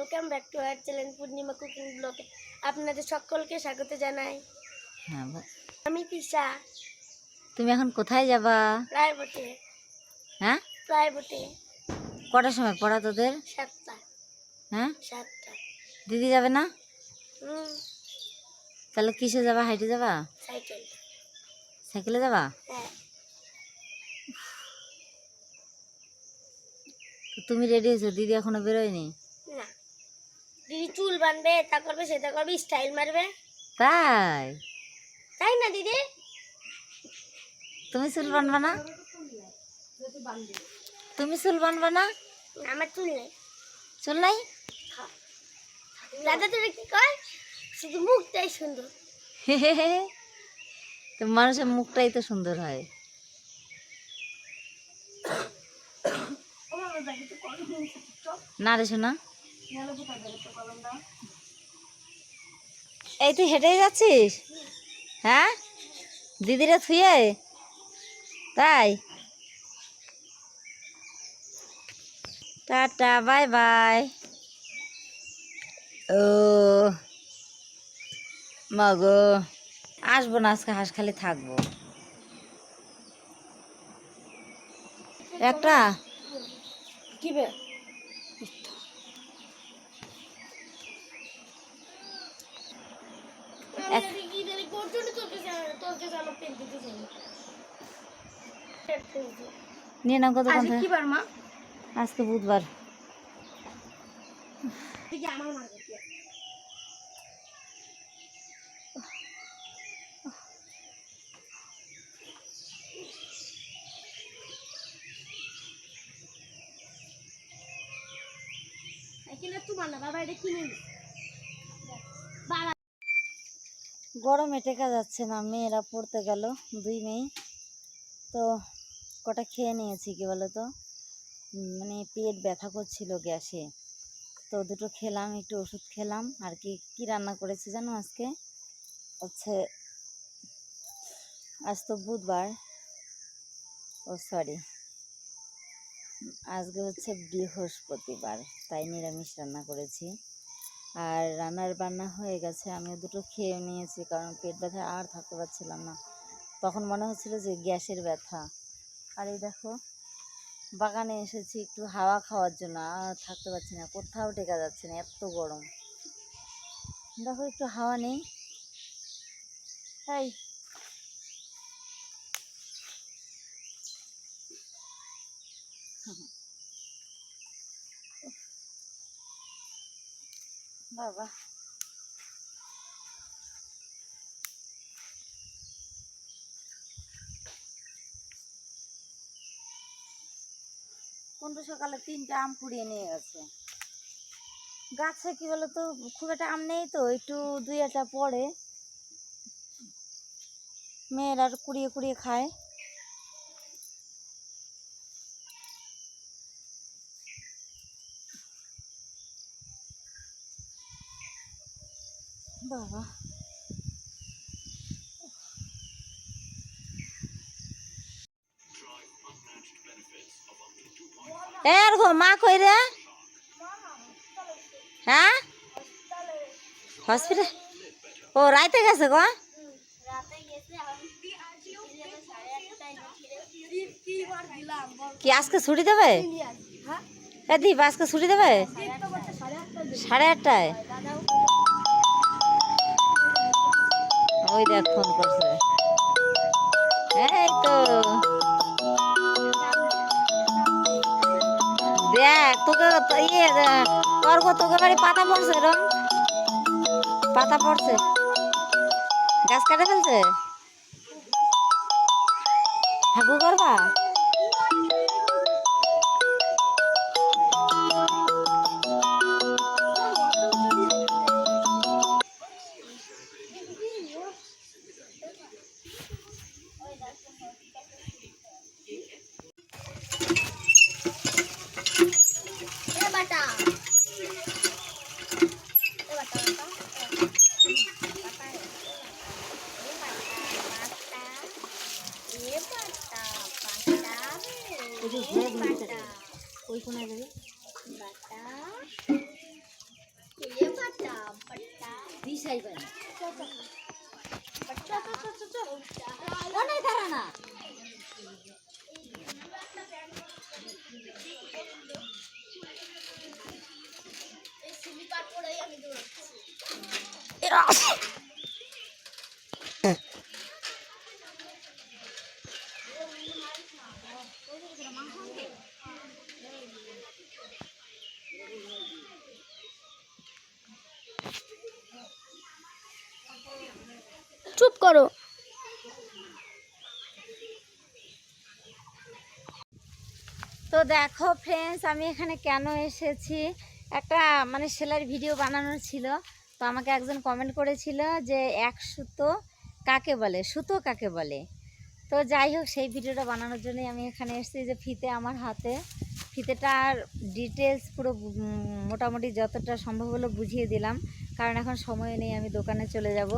Welcome back to our channel Purnima cooking ব্লগে আপনাদের সকলকে স্বাগত জানাই। হ্যাঁ, আমি তিশা। তুমি এখন কোথায় যাবা? প্রাইভেটে। হ্যাঁ, প্রাইভেটে। কটার সময় পড়া তোদের? 7টা। হ্যাঁ, 7টা। দিদি যাবে না? হুম। তাহলে কিসে যাবা? হাইটে যাবা? সাইকেল। সাইকেলে যাবা? হ্যাঁ। তো তুমি রেডি হয়েছো? দিদি এখনো বেরোয়নি? না, দিদি চুল বাঁধবে, তা করবে সেটা করবে, স্টাইল মারবে। তাই? তাই না দিদি? তুমি চুল বানবা না? তুমি চুল বানবা না? আমার চুল নেই। চুল নাই? দাদা তোরা কি কর? শুধু মুখটাই সুন্দর। তো মানুষের মুখটাই তো সুন্দর হয়। না রে শোনা, এই তুই হেঁটেই যাচ্ছিস? হ্যাঁ, দিদিরা থুয়ে? তাই? Tata, bye bye. ও মাগো, আসবো না আজকে, হাঁসখালি থাকবো। একটা কি বে? নিয়ে নাও কত কথা। কি বার মা? আজকে বুধবার। আমার মার করতে গরমে টেকা যাচ্ছে না, মেয়েরা পড়তে গেল, 2 মেয়ে। তো কটা খেয়ে নিয়েছি, কি বলো তো, মানে পেট ব্যথা করছিল গ্যাসে, তো দুটো খেলাম, একটু ওষুধ খেলাম। আর কি কি রান্না করেছি জানো আজকে? হচ্ছে, আজ তো বুধবার, ও সরি, আজকে হচ্ছে বৃহস্পতিবার, তাই নিরামিষ রান্না করেছি। আর রান্নার বান্না হয়ে গেছে, আমি দুটো খেয়ে নিয়েছি, কারণ পেট ব্যথা আর থাকতে পারছিলাম না। তখন মনে হচ্ছিল যে গ্যাসের ব্যথা। আর এই দেখো, বাগানে এসেছি একটু হাওয়া খাওয়ার জন্য, আর থাকতে পারছি না, কোথাও টেকা যাচ্ছে না, এত গরম। দেখো একটু হাওয়া নেই। তাই বাবা, কোনটা সকালে 3টা আম কুড়িয়ে নিয়ে গেছে। গাছে কি বলতো, খুব একটা আম নেই, তো একটু 2-একটা পড়ে, মেয়েরা কুড়িয়ে কুড়িয়ে খায়। বাবা, এর গো মা কই রে? হ্যাঁ, হসপিটাল? ও রাইতে গেছে গো? কি আজকে ছুটি দেবে? এ দীপ, আজকে ছুটি দেবে 8:30টায়? ওই দেখ ফোন করছে। এই তো দেখ, তোকে তোর গো, তোকে বাড়ি পাতা পড়ছে, রং পাতা পড়ছে, গাছ কাটে ফেলছে। হাগু করবা? দেখাই পাই না। অনেক দাঁড়া না। চুপ করো। তো দেখো ফ্রেন্ডস, আমি এখানে কেন এসেছি, একটা মানে সেলাইয়ের ভিডিও বানানোর ছিল। তো আমাকে একজন কমেন্ট করেছিল যে এক সুতো কাকে বলে, সুতো কাকে বলে। তো যাই হোক, সেই ভিডিওটা বানানোর জন্যই আমি এখানে এসেছি। যে ফিতে আমার হাতে, ফিতেটার ডিটেলস পুরো মোটামুটি যতটা সম্ভব হলো বুঝিয়ে দিলাম, কারণ এখন সময় নেই, আমি দোকানে চলে যাব।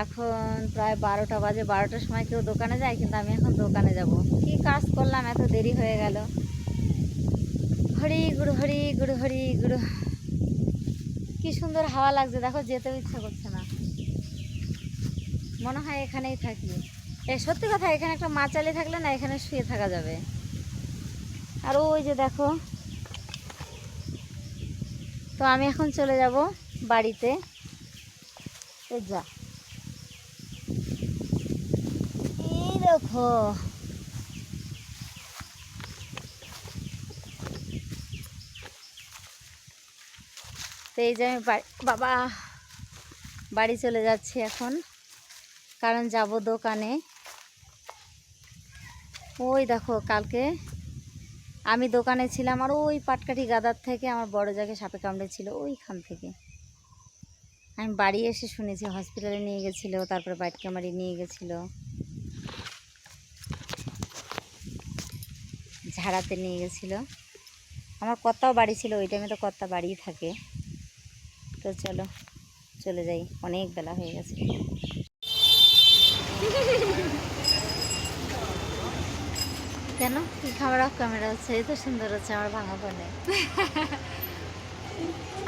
এখন প্রায় 12টা বাজে, 12টার সময় কেউ দোকানে যায়, কিন্তু আমি এখন দোকানে যাব। কি কাজ করলাম, এত দেরি হয়ে গেল। হরি গুরু হরি গুরু হরি গুরু। কি সুন্দর হাওয়া লাগছে, দেখো যেতেও ইচ্ছা করছে না, মনে হয় এখানেই থাকি। সত্যি কথা, এখানে একটা মাচালি থাকলে না, এখানে শুয়ে থাকা যাবে। আর ওই যে দেখো, তো আমি এখন চলে যাব বাড়িতে। যা এই দেখো, তো এই যে আমি বাবা বাড়ি চলে যাচ্ছি এখন, কারণ যাব দোকানে। ওই দেখো, কালকে আমি দোকানে ছিলাম, আর ওই পাটকাঠি গাদার থেকে আমার বড় জায়গায় সাপে কামড়েছিল, ওইখান থেকে আমি বাড়ি এসে শুনেছি হসপিটালে নিয়ে গেছিলো, তারপরে বাইট কামারি নিয়ে গেছিলো, ঝাড়াতে নিয়ে গেছিলো। আমার কর্তাও বাড়ি ছিল ওই টাইমে, তো কর্তা বাড়িই থাকে। তো চলো চলে যাই, অনেক বেলা হয়ে গেছে। কেন কি খাবার অফ ক্যামেরা হচ্ছে? এই তো সুন্দর হচ্ছে আমার ভাঙা ফোনে।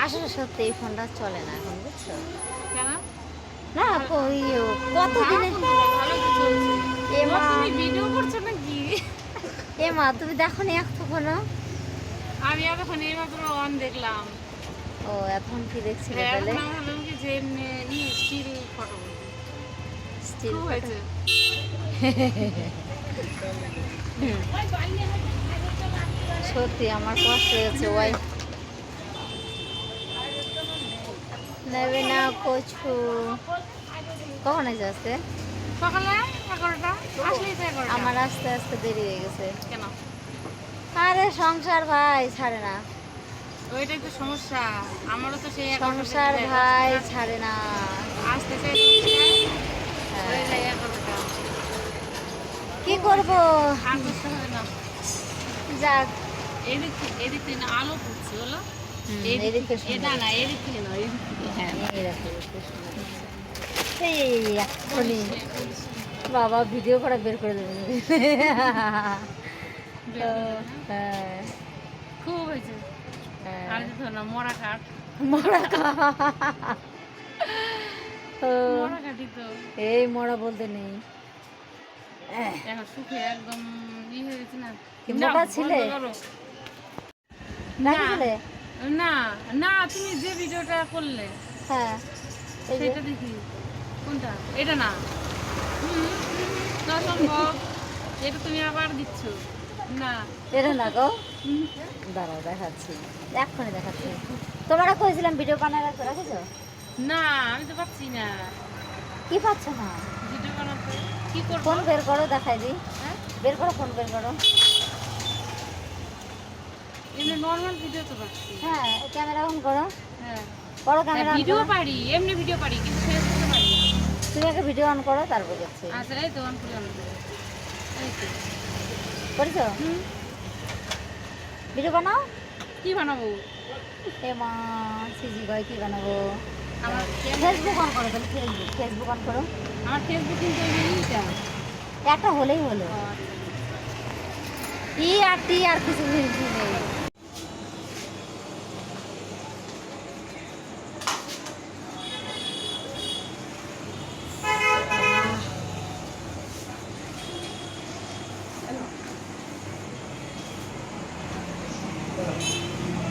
আসলে সত্যি এই ফোনটা চলে না এখন, বুঝছো? কেন না ওই কতদিনে ভিডিও করছো নাকি? মা তুমি দেখো নি এখনো? আমি এখন এইমাত্র অন দেখলাম। ও এখন কি দেখছিলে তাহলে? এখন আমি ভাবলাম কি যে স্টিল ফটো স্টিল হয়েছে। সত্যি আমার কষ্ট হয়েছে। ওয়াই নেবে না কচু। কখন এসে আসতে? সকালে 11টা আসলেই তো 11টা। আমার আস্তে আস্তে দেরি হয়ে গেছে। কেন? আরে সংসার ভাই ছাড়ে না, ওইটাই তো সমস্যা। আমারও তো সেই সংসার ভাই ছাড়ে না। আসতে চাই হয়ে যায় 11টা। কি করবো, আর করতে হবে না। যাক এদিক থেকে না আলো পড়ছে বলো। এদিকে এটা না এদিক থেকে নয়, এদিক থেকে। হ্যাঁ এই এক্ষুনি বাবা ভিডিও করা বের করে দেবে। হ্যাঁ খুব হয়েছে। আর যেত না মরা কাঠ। মরা মরা কাঠই তো। এই মরা বলতে নেই, এখন শুকে একদম ই হয়ে গেছে না। মোটা ছিলে না ছিলে? না না, তুমি যে ভিডিওটা করলে হ্যাঁ সেটা দেখি। কোনটা? এটা না, না সম্ভব। এটা তুমি আবার দিচ্ছ না। এটা না গো, দাঁড়াও দেখাচ্ছি, এক্ষুনি দেখাচ্ছি। তোমরা কইছিলাম ভিডিও বানাতে, রাখেছো? না আমি তো পাচ্ছি না কি পাচ্ছ না? ভিডিও বানাতে। কি করবো? ফোন বের করো, দেখাই দিই। হ্যাঁ, বের করো, ফোন বের করো। এমনি নর্মাল ভিডিও তো পাচ্ছি। হ্যাঁ ক্যামেরা অন করো, হ্যাঁ করো ক্যামেরা অন ভিডিও করো। পারি, এমনি ভিডিও পারি, কিন্তু শেয়ার করতে পারি না। তুমি আগে ভিডিও অন করো, তারপর দেখছি। আচ্ছা এই তো অন করে অন করে এই তো। করেছো? হুম, ভিডিও বানাও। কি বানাবো? এ মা সিজি ভাই কি বানাবো? আমার ফেসবুক অন করো, তাহলে ফেসবুক অন করো। আমার ফেসবুক কিন্তু এইটা। একটা হলেই হলো, ই আর টি আর কিছু নেই।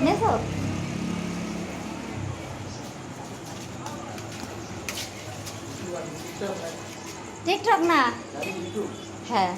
নিয়েছো? টিকটক না, হ্যাঁ।